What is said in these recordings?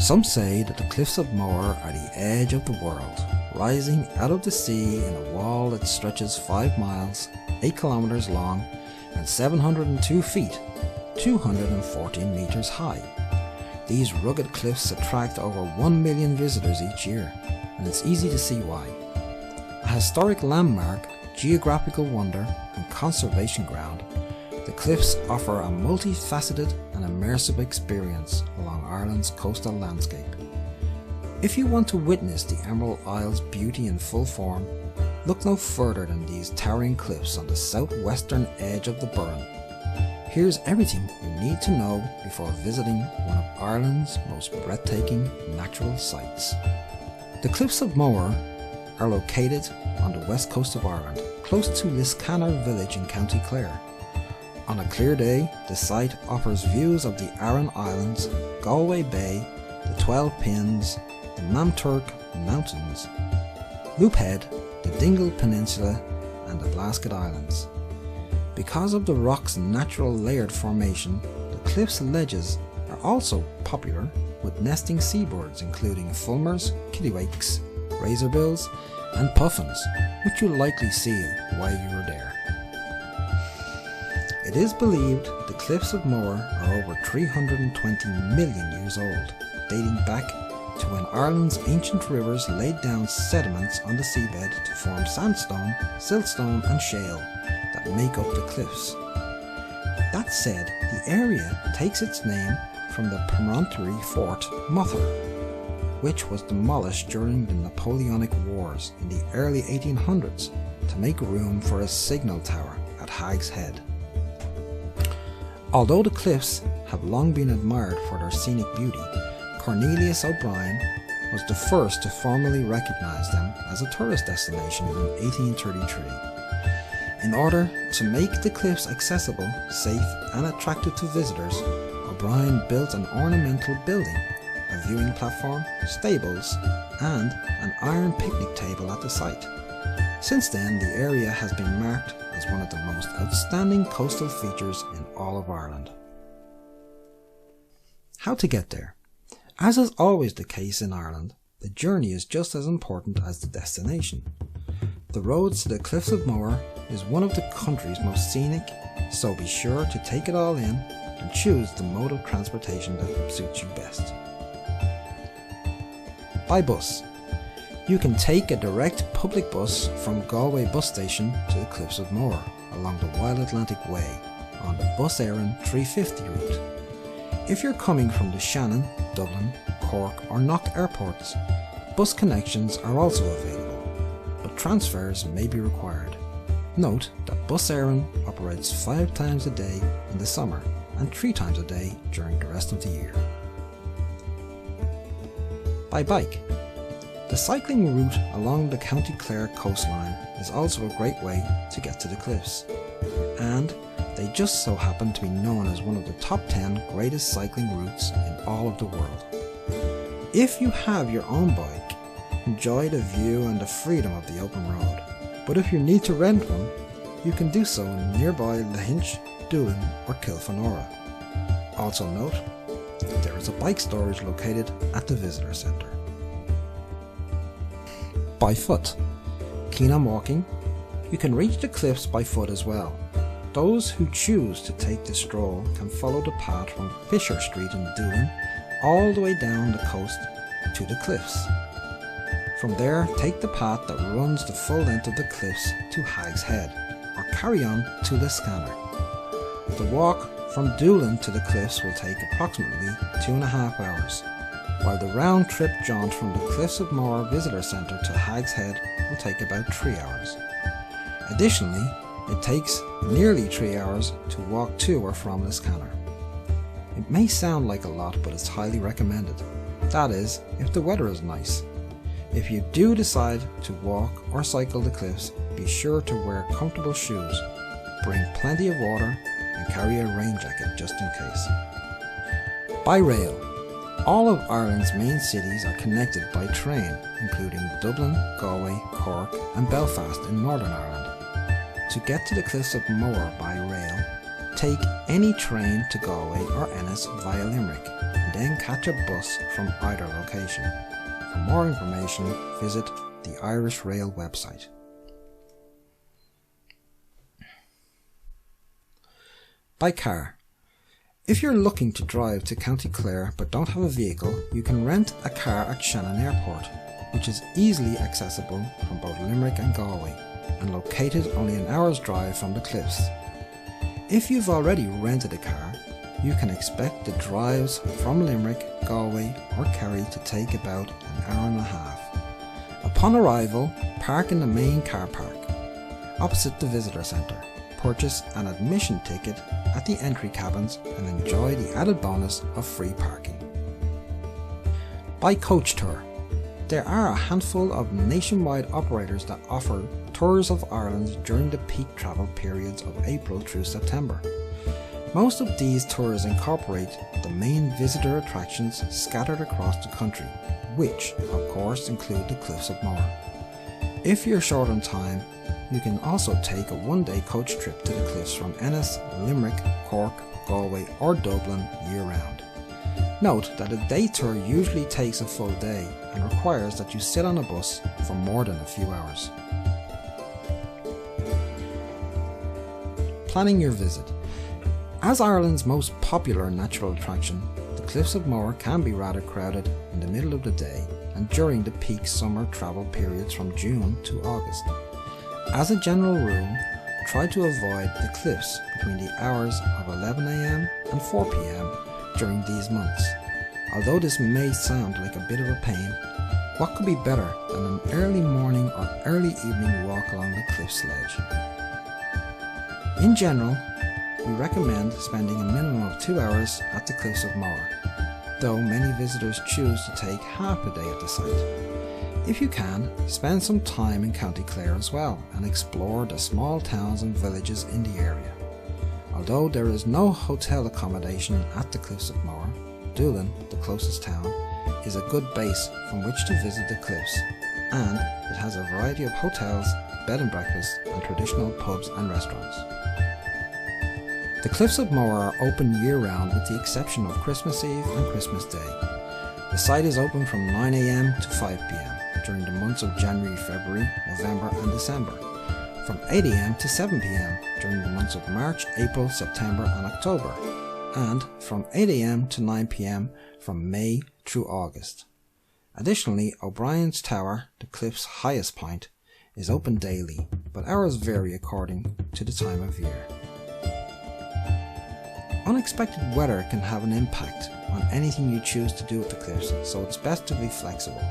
Some say that the Cliffs of Moher are the edge of the world, rising out of the sea in a wall that stretches 5 miles, 8 kilometers long, and 702 feet, 214 meters high. These rugged cliffs attract over 1 million visitors each year, and it's easy to see why. A historic landmark, geographical wonder, and conservation ground, the cliffs offer a multifaceted and immersive experience along Ireland's coastal landscape. If you want to witness the Emerald Isle's beauty in full form, look no further than these towering cliffs on the southwestern edge of the Burren. Here's everything you need to know before visiting one of Ireland's most breathtaking natural sights. The Cliffs of Moher are located on the west coast of Ireland, close to Liscannor village in County Clare. On a clear day, the site offers views of the Aran Islands, Galway Bay, the 12 Pins, the Mamturk Mountains, Loophead, the Dingle Peninsula, and the Blasket Islands. Because of the rock's natural layered formation, the cliff's ledges are also popular with nesting seabirds including fulmars, kittiwakes, razorbills, and puffins, which you'll likely see while you were there. It is believed the Cliffs of Moher are over 320 million years old, dating back to when Ireland's ancient rivers laid down sediments on the seabed to form sandstone, siltstone and shale that make up the cliffs. That said, the area takes its name from the promontory fort Moher, which was demolished during the Napoleonic Wars in the early 1800s to make room for a signal tower at Hag's Head. Although the cliffs have long been admired for their scenic beauty, Cornelius O'Brien was the first to formally recognise them as a tourist destination in 1833. In order to make the cliffs accessible, safe and attractive to visitors, O'Brien built an ornamental building, a viewing platform, stables, and an iron picnic table at the site. Since then, the area has been marked as one of the most outstanding coastal features in all of Ireland. How to get there? As is always the case in Ireland, the journey is just as important as the destination. The road to the Cliffs of Moher is one of the country's most scenic, so be sure to take it all in and choose the mode of transportation that suits you best. By bus. You can take a direct public bus from Galway bus station to the Cliffs of Moher along the Wild Atlantic Way on the Bus Éireann 350 route. If you're coming from the Shannon, Dublin, Cork or Knock airports, bus connections are also available, but transfers may be required. Note that Bus Éireann operates 5 times a day in the summer and 3 times a day during the rest of the year. By bike. The cycling route along the County Clare coastline is also a great way to get to the cliffs, and they just so happen to be known as one of the top 10 greatest cycling routes in all of the world. If you have your own bike, enjoy the view and the freedom of the open road, but if you need to rent one, you can do so in nearby Lahinch, Doolin or Kilfenora. Also note, there is a bike storage located at the visitor centre. By foot. Keen on walking? You can reach the cliffs by foot as well. Those who choose to take the stroll can follow the path from Fisher Street in Doolin all the way down the coast to the cliffs. From there, take the path that runs the full length of the cliffs to Hag's Head, or carry on to Liscannor. The walk from Doolin to the cliffs will take approximately 2.5 hours, while the round-trip jaunt from the Cliffs of Moher Visitor Centre to Hag's Head will take about 3 hours. Additionally, it takes nearly 3 hours to walk to or from Liscannor. It may sound like a lot, but it's highly recommended. That is, if the weather is nice. If you do decide to walk or cycle the cliffs, be sure to wear comfortable shoes, bring plenty of water, and carry a rain jacket just in case. By rail. All of Ireland's main cities are connected by train, including Dublin, Galway, Cork and Belfast in Northern Ireland. To get to the Cliffs of Moher by rail, take any train to Galway or Ennis via Limerick, and then catch a bus from either location. For more information, visit the Irish Rail website. By car. If you're looking to drive to County Clare but don't have a vehicle, you can rent a car at Shannon Airport, which is easily accessible from both Limerick and Galway, and located only an hour's drive from the Cliffs. If you've already rented a car, you can expect the drives from Limerick, Galway or Kerry to take about an hour and a half. Upon arrival, park in the main car park, opposite the visitor centre, purchase an admission ticket at the entry cabins and enjoy the added bonus of free parking. By coach tour. There are a handful of nationwide operators that offer tours of Ireland during the peak travel periods of April through September. Most of these tours incorporate the main visitor attractions scattered across the country, which, of course, include the Cliffs of Moher. If you're short on time, you can also take a one-day coach trip to the Cliffs from Ennis, Limerick, Cork, Galway or Dublin year-round. Note that a day tour usually takes a full day and requires that you sit on a bus for more than a few hours. Planning your visit. As Ireland's most popular natural attraction, the Cliffs of Moher can be rather crowded in the middle of the day and during the peak summer travel periods from June to August. As a general rule, try to avoid the cliffs between the hours of 11 AM and 4 PM during these months. Although this may sound like a bit of a pain, what could be better than an early morning or early evening walk along the cliffs ledge? In general, we recommend spending a minimum of 2 hours at the Cliffs of Moher, though many visitors choose to take half a day at the site. If you can, spend some time in County Clare as well and explore the small towns and villages in the area. Although there is no hotel accommodation at the Cliffs of Moher, Doolin, the closest town, is a good base from which to visit the cliffs, and it has a variety of hotels, bed and breakfasts and traditional pubs and restaurants. The Cliffs of Moher are open year-round with the exception of Christmas Eve and Christmas Day. The site is open from 9 AM to 5 PM during the months of January, February, November and December, from 8 AM to 7 PM during the months of March, April, September and October, and from 8 AM to 9 PM from May through August. Additionally, O'Brien's Tower, the cliff's highest point, is open daily, but hours vary according to the time of year. Unexpected weather can have an impact on anything you choose to do at the cliffs, so it's best to be flexible.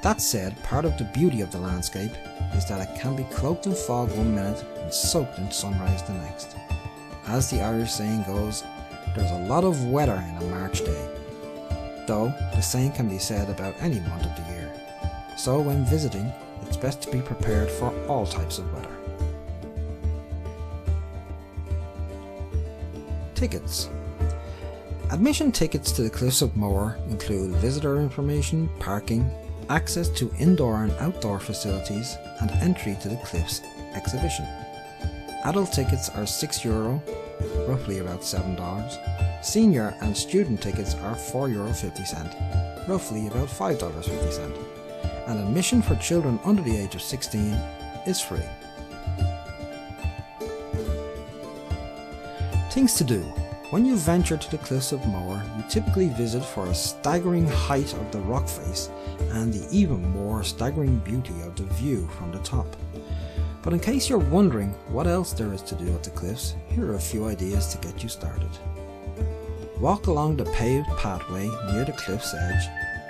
That said, part of the beauty of the landscape is that it can be cloaked in fog one minute and soaked in sunrise the next. As the Irish saying goes, there's a lot of weather in a March day, though the same can be said about any month of the year. So when visiting, it's best to be prepared for all types of weather. Tickets. Admission tickets to the Cliffs of Moher include visitor information, parking, access to indoor and outdoor facilities, and entry to the Cliffs exhibition. Adult tickets are €6, roughly about $7. Senior and student tickets are €4.50, roughly about $5.50. And admission for children under the age of 16 is free. Things to do. When you venture to the Cliffs of Moher, you typically visit for a staggering height of the rock face and the even more staggering beauty of the view from the top. But in case you're wondering what else there is to do at the cliffs, here are a few ideas to get you started. Walk along the paved pathway near the cliff's edge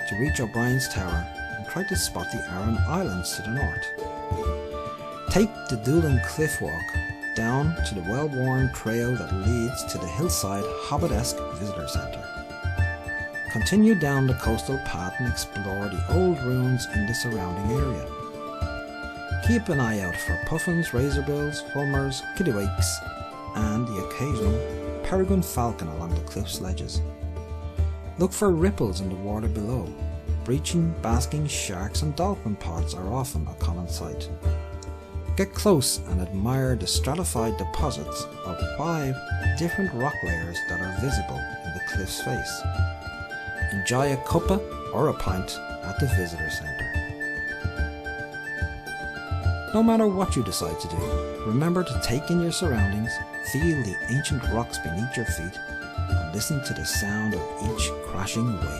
to reach O'Brien's Tower and try to spot the Aran Islands to the north. Take the Doolin Cliff Walk down to the well-worn trail that leads to the hillside Hobbit-esque visitor centre. Continue down the coastal path and explore the old ruins in the surrounding area. Keep an eye out for puffins, razorbills, fulmars, kittiwakes, and the occasional peregrine falcon along the cliff's ledges. Look for ripples in the water below. Breaching, basking sharks and dolphin pods are often a common sight. Get close and admire the stratified deposits of 5 different rock layers that are visible in the cliff's face. Enjoy a cuppa or a pint at the visitor centre. No matter what you decide to do, remember to take in your surroundings, feel the ancient rocks beneath your feet, and listen to the sound of each crashing wave.